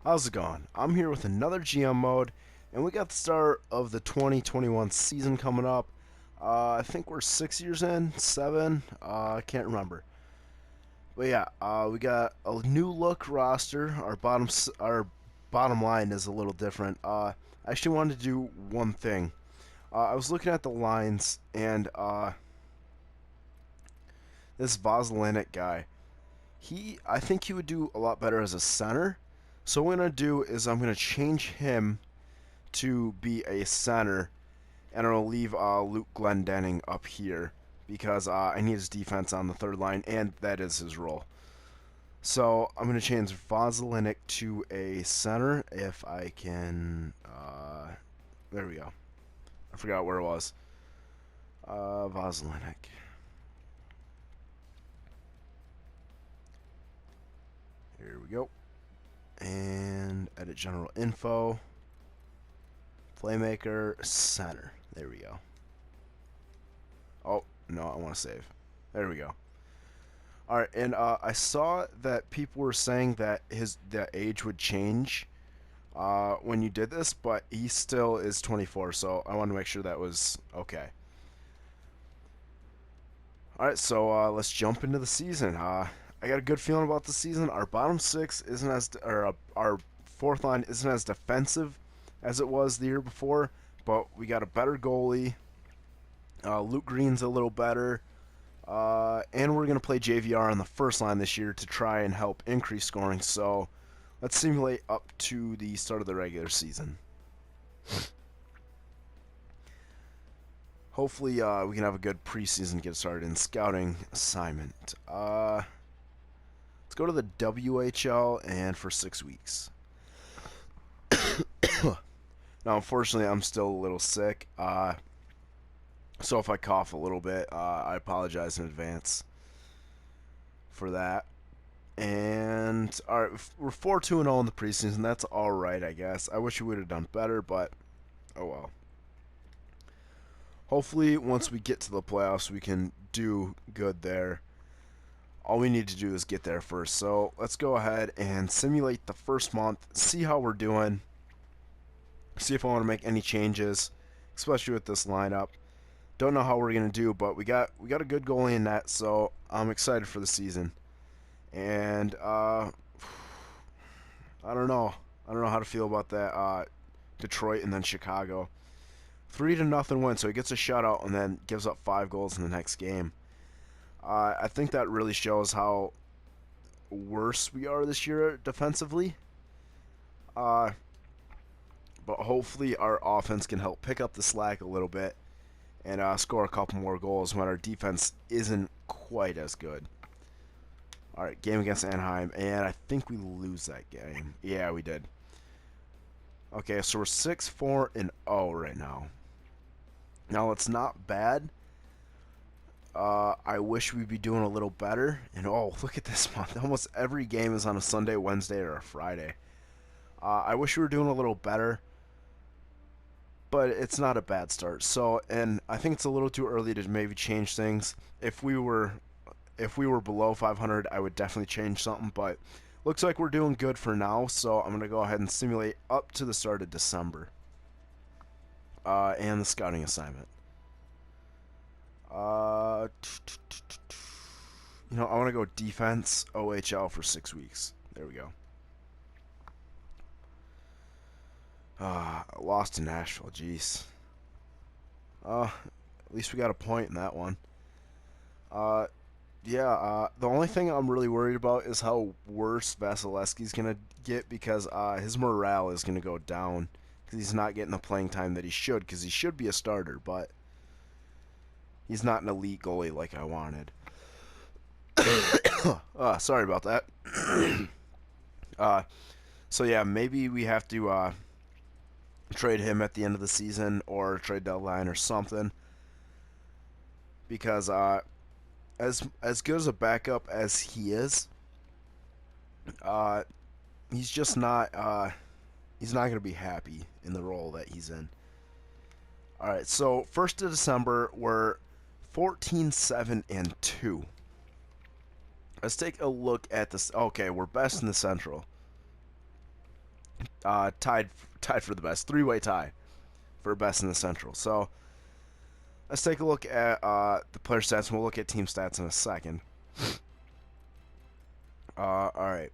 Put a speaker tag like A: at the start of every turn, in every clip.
A: How's it going? I'm here with another GM mode, and we got the start of the 2021 season coming up. I think we're 6 years in, seven. I can't remember. But yeah, we got a new look roster. Our bottom line is a little different. I actually wanted to do one thing. I was looking at the lines, and this Vozlinic guy, I think he would do a lot better as a center. So what I'm gonna do is I'm gonna change him to be a center, and I'll leave Luke Glendening up here because I need his defense on the third line, and that is his role. So I'm going to change Vozlinic to a center if I can. There we go. I forgot where it was. Vozlinic. Here we go. And edit general info. Playmaker, center. There we go. Oh, no, I want to save. There we go. Alright, and I saw that people were saying that the age would change when you did this, but he still is 24, so I wanted to make sure that was okay. Alright, so let's jump into the season. I got a good feeling about the season. Our bottom six isn't our fourth line isn't as defensive as it was the year before, but we got a better goalie. Luke Green's a little better. And we're going to play JVR on the first line this year to try and help increase scoring. So let's simulate up to the start of the regular season. Hopefully we can have a good preseason get started in scouting assignment. Let's go to the WHL and for 6 weeks. Now, unfortunately, I'm still a little sick. So if I cough a little bit, I apologize in advance for that. And alright, we're 4-2-0 in the preseason. That's alright, I guess. I wish we would have done better, but oh well. Hopefully, once we get to the playoffs, we can do good there. All we need to do is get there first. So let's go ahead and simulate the first month, see how we're doing, see if I want to make any changes, especially with this lineup. Don't know how we're gonna do, but we got a good goalie in that, so I'm excited for the season. And I don't know. I don't know how to feel about that. Detroit and then Chicago, 3-0 win. So he gets a shutout and then gives up 5 goals in the next game. I think that really shows how worse we are this year defensively. But hopefully our offense can help pick up the slack a little bit and score a couple more goals when our defense isn't quite as good. Alright, game against Anaheim, and I think we lose that game. Yeah, we did. Okay, so we're 6-4-0 right now. Now, it's not bad. I wish we'd be doing a little better. And oh, look at this month. Almost every game is on a Sunday, Wednesday, or a Friday. I wish we were doing a little better, but it's not a bad start. So, and I think it's a little too early to maybe change things. If we were below 500, I would definitely change something, but looks like we're doing good for now, so I'm going to go ahead and simulate up to the start of December. And the scouting assignment. I want to go defense, OHL for 6 weeks. There we go. Lost to Nashville, jeez. At least we got a point in that one. The only thing I'm really worried about is how worse Vasilevsky's going to get because his morale is going to go down because he's not getting the playing time that he should, because he should be a starter, but he's not an elite goalie like I wanted. Sorry about that. So yeah, maybe we have to trade him at the end of the season or trade deadline or something, because as good as a backup as he is, he's just not he's not going to be happy in the role that he's in. Alright, so 1st of December, we're 14-7-2. Let's take a look at this. Okay, we're best in the Central. tied for the best, three-way tie for best in the Central. So let's take a look at the player stats, and we'll look at team stats in a second. All right.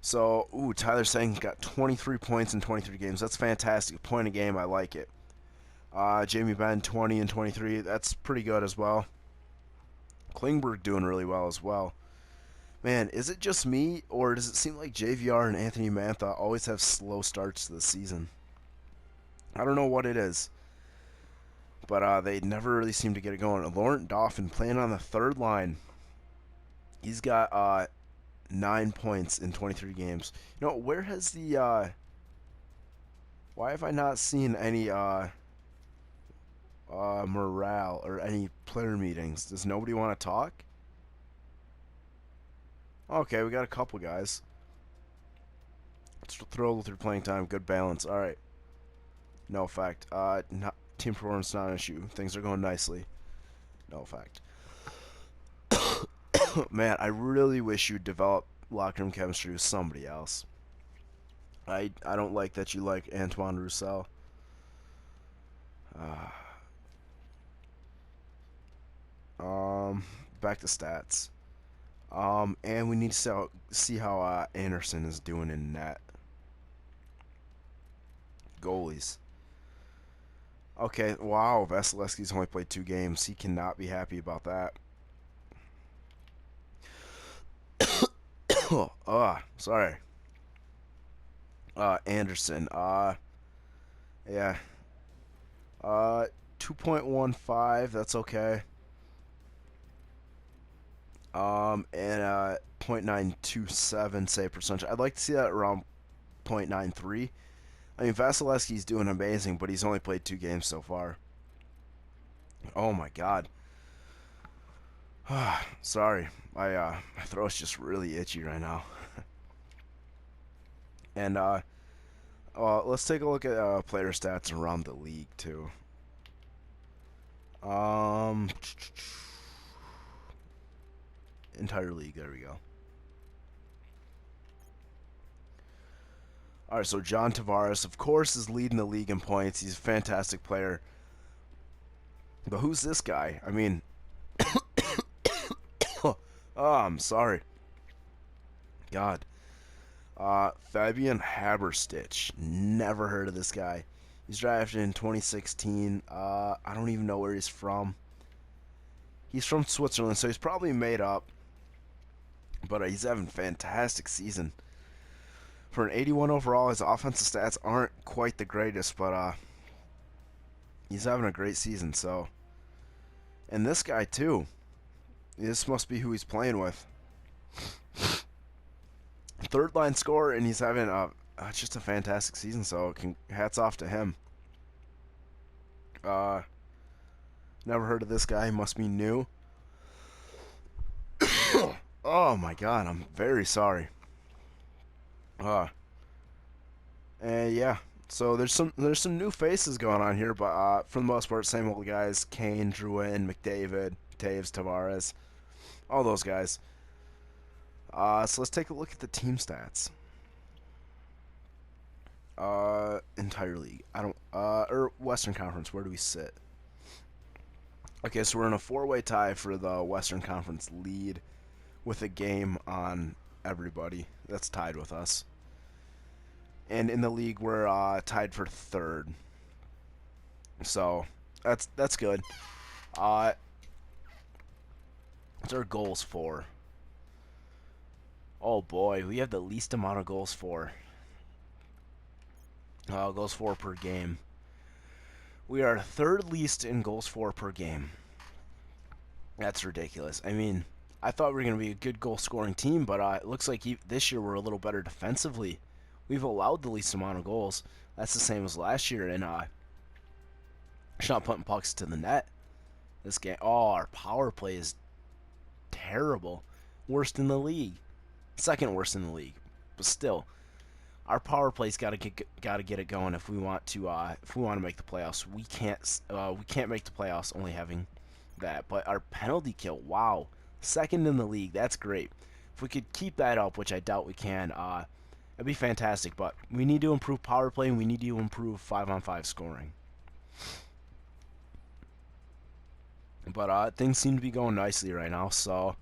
A: So, Tyler Seguin got 23 points in 23 games. That's fantastic. Point a game, I like it. Jamie Benn, 20 and 23. That's pretty good as well. Klingberg doing really well as well. Man, is it just me, or does it seem like JVR and Anthony Mantha always have slow starts to the season? I don't know what it is, but they never really seem to get it going. Laurent Dauphin playing on the third line. He's got 9 points in 23 games. You know, where has the why have I not seen any morale or any player meetings? Does nobody want to talk? Okay, we got a couple guys. Let's throw through playing time. Good balance. All right. No effect. Team performance not an issue. Things are going nicely. No effect. Man, I really wish you'd develop locker room chemistry with somebody else. I don't like that you like Antoine Roussel. Back to stats. And we need to see how Anderson is doing in net. Goalies. Okay, wow, Vasilevsky's only played 2 games. He cannot be happy about that. Sorry. Anderson. Yeah. 2.15, that's okay. And 0.927 save percentage. I'd like to see that around 0.93. I mean, Vasilevsky's doing amazing, but he's only played 2 games so far. Oh my God. Sorry, my throat's just really itchy right now. And let's take a look at player stats around the league too. Entire league. There we go. All right, so John Tavares, of course, is leading the league in points. He's a fantastic player. But who's this guy? I mean, oh, I'm sorry. God. Fabian Haberstich. Never heard of this guy. He's drafted in 2016. I don't even know where he's from. He's from Switzerland, so he's probably made up. But he's having a fantastic season. For an 81 overall, his offensive stats aren't quite the greatest, but he's having a great season. So, and this guy too. This must be who he's playing with. Third line scorer, and he's having just a fantastic season. So, hats off to him. Never heard of this guy. He must be new. Oh my God, I'm very sorry. And yeah, so there's some new faces going on here, but for the most part, same old guys: Kane, Drouin, McDavid, Taves, Tavares, all those guys. So let's take a look at the team stats. Entire league. I don't. Or Western Conference. Where do we sit? Okay, so we're in a 4-way tie for the Western Conference lead, with a game on everybody that's tied with us. And in the league, we're tied for 3rd. So that's good. What's our goals for? Oh boy, we have the least amount of goals for. Goals for per game. We are 3rd least in goals for per game. That's ridiculous. I mean, I thought we were going to be a good goal-scoring team, but it looks like this year we're a little better defensively. We've allowed the least amount of goals. That's the same as last year, and not putting pucks to the net. This game, our power play is terrible. Worst in the league. 2nd worst in the league. But still, our power play's got to get it going if we want to make the playoffs. We can't make the playoffs only having that. But our penalty kill, wow, 2nd in the league. That's great. If we could keep that up, which I doubt we can, That'd be fantastic, but we need to improve power play and we need to improve 5-on-5 scoring. But things seem to be going nicely right now, so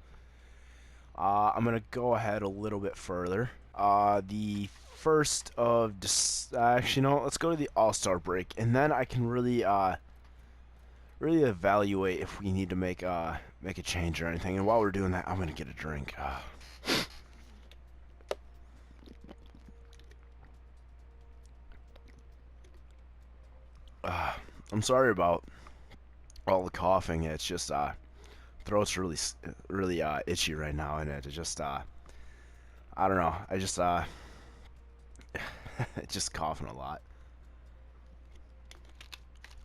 A: I'm going to go ahead a little bit further. The first of actually, no, let's go to the All-Star break, and then I can really evaluate if we need to make a change or anything. And while we're doing that, I'm going to get a drink. I'm sorry about all the coughing. It's just throat's really itchy right now, and it just I don't know. I just just coughing a lot.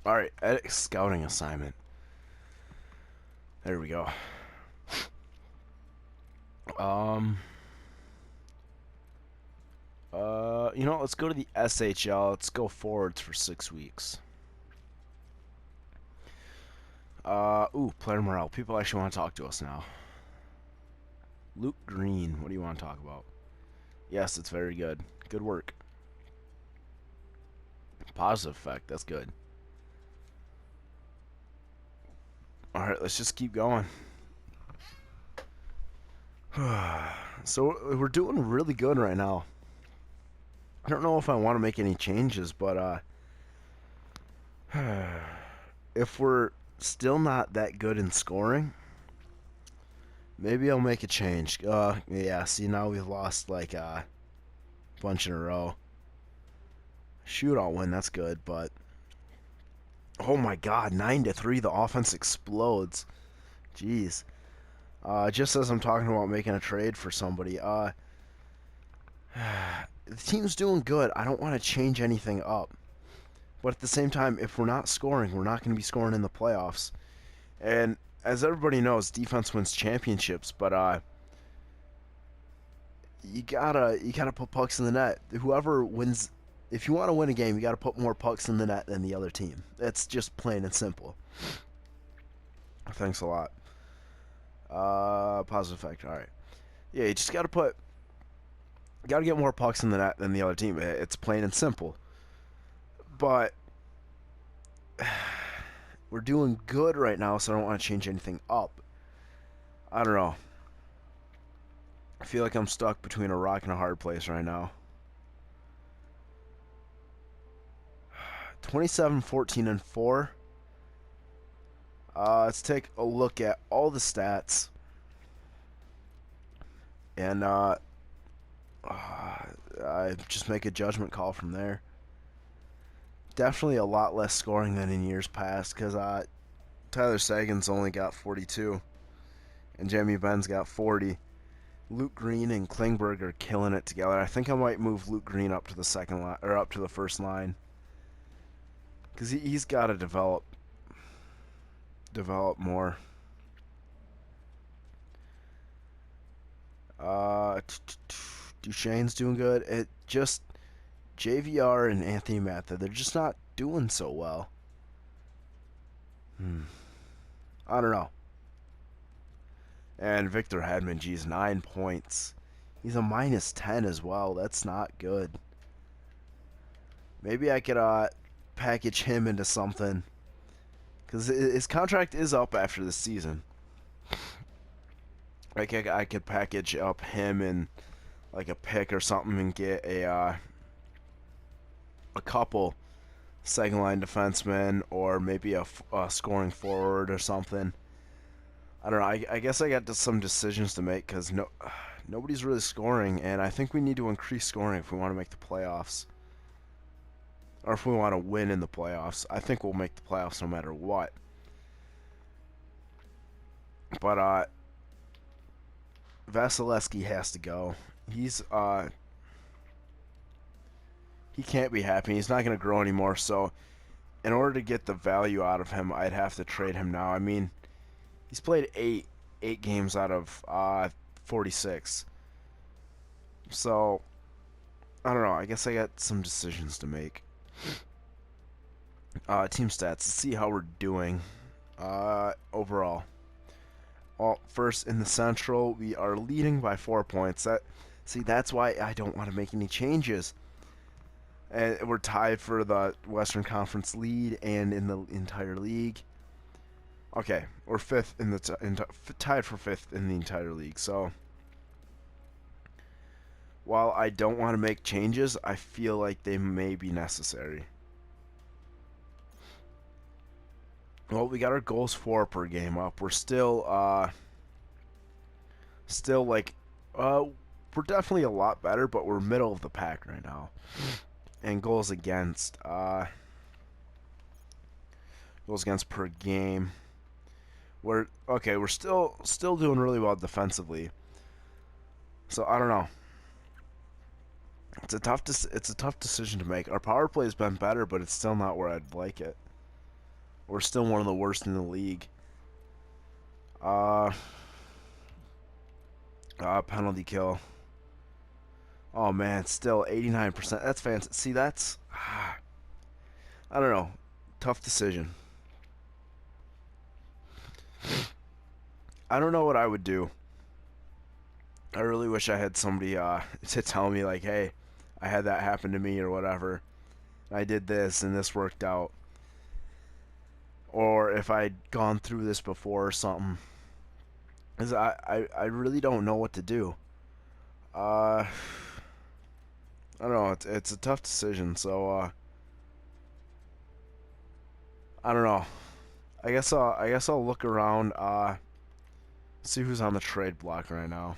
A: All right, scouting assignment. There we go. You know, let's go to the SHL. Let's go forwards for 6 weeks. Player morale. People actually want to talk to us now. Luke Green, what do you want to talk about? Yes, it's very good. Good work. Positive effect, that's good. Alright, let's just keep going. So, we're doing really good right now. I don't know if I want to make any changes, but if we're still not that good in scoring, maybe I'll make a change. Yeah, see, now we've lost like a bunch in a row. Shootout win, that's good, but oh my god, 9-3, the offense explodes. Jeez. Just as I'm talking about making a trade for somebody, the team's doing good. I don't want to change anything up. But at the same time, if we're not scoring, we're not going to be scoring in the playoffs. And as everybody knows, defense wins championships, but you gotta put pucks in the net. Whoever wins, if you want to win a game, you gotta put more pucks in the net than the other team. That's just plain and simple. Thanks a lot. Positive effect. All right. Yeah, you just gotta get more pucks in the net than the other team. It's plain and simple. But we're doing good right now, so I don't want to change anything up. I don't know. I feel like I'm stuck between a rock and a hard place right now. 27, 14, and 4. Let's take a look at all the stats. And I just make a judgment call from there. Definitely a lot less scoring than in years past, because Tyler Sagan's only got 42, and Jamie Benn's got 40. Luke Green and Klingberg are killing it together. I think I might move Luke Green up to the second line, or up to the first line, because he's got to develop more. Duchesne's doing good. It just JVR and Anthony Matha, they're just not doing so well. I don't know. And Victor Hedman, geez, 9 points. He's a -10 as well. That's not good. Maybe I could package him into something, because his contract is up after this season. Like I could package up him and like a pick or something and get a couple second line defensemen, or maybe a scoring forward or something. I don't know. I guess I got some decisions to make, because nobody's really scoring, and I think we need to increase scoring if we want to make the playoffs, or if we want to win in the playoffs. I think we'll make the playoffs no matter what. But Vasilevsky has to go. He's he can't be happy. He's not going to grow anymore. So, in order to get the value out of him, I'd have to trade him now. I mean, he's played eight games out of 46. So, I don't know. I guess I got some decisions to make. Team stats. Let's see how we're doing overall. Well, first in the Central, we are leading by 4 points. See, that's why I don't want to make any changes. And we're tied for the Western Conference lead and in the entire league. Okay, we're fifth in the tied for fifth in the entire league. So while I don't want to make changes, I feel like they may be necessary. Well, we got our goals for per game up. We're still like we're definitely a lot better, but we're middle of the pack right now. And goals against per game. We're still doing really well defensively. So I don't know. It's a tough decision to make. Our power play has been better, but it's still not where I'd like it. We're still one of the worst in the league. Penalty kill. Oh man, still 89%. That's fancy. See, that's I don't know. Tough decision. I don't know what I would do. I really wish I had somebody to tell me like, hey, I had that happen to me or whatever. I did this and this worked out. Or if I'd gone through this before or something. Cause I really don't know what to do. I don't know. It's a tough decision. So I don't know. I guess I'll look around. See who's on the trade block right now.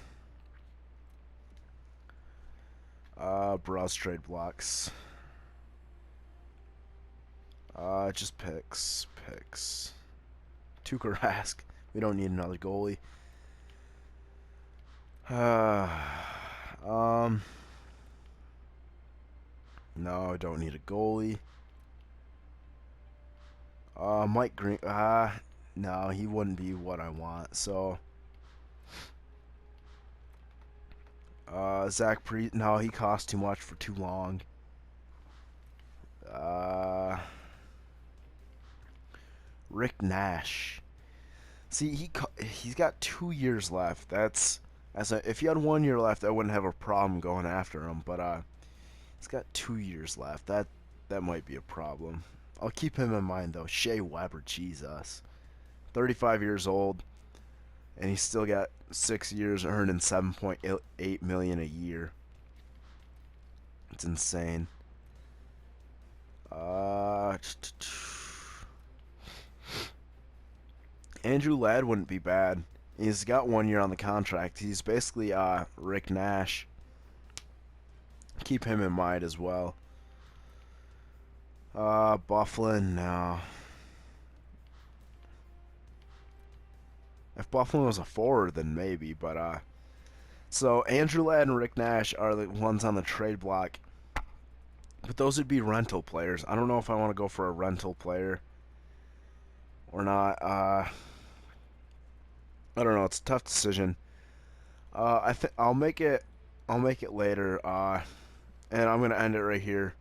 A: Browse trade blocks. Just picks. Tuukka Rask. We don't need another goalie. No, I don't need a goalie. Mike Green. No, he wouldn't be what I want. So, Zach Priest. No, he costs too much for too long. Rick Nash. See, he's got 2 years left. If he had 1 year left, I wouldn't have a problem going after him. But he's got 2 years left. That might be a problem. I'll keep him in mind though. Shea Weber, Jesus, 35 years old, and he's still got 6 years earning $7.8 million a year. It's insane. Andrew Ladd wouldn't be bad. He's got 1 year on the contract. He's basically Rick Nash. Keep him in mind as well. Bufflin, no. If Bufflin was a forward, then maybe. But so Andrew Ladd and Rick Nash are the ones on the trade block. But those would be rental players. I don't know if I want to go for a rental player or not. I don't know. It's a tough decision. I think I'll make it later. And I'm gonna end it right here.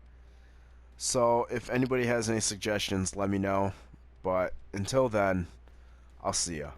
A: So if anybody has any suggestions, let me know. But until then, I'll see ya.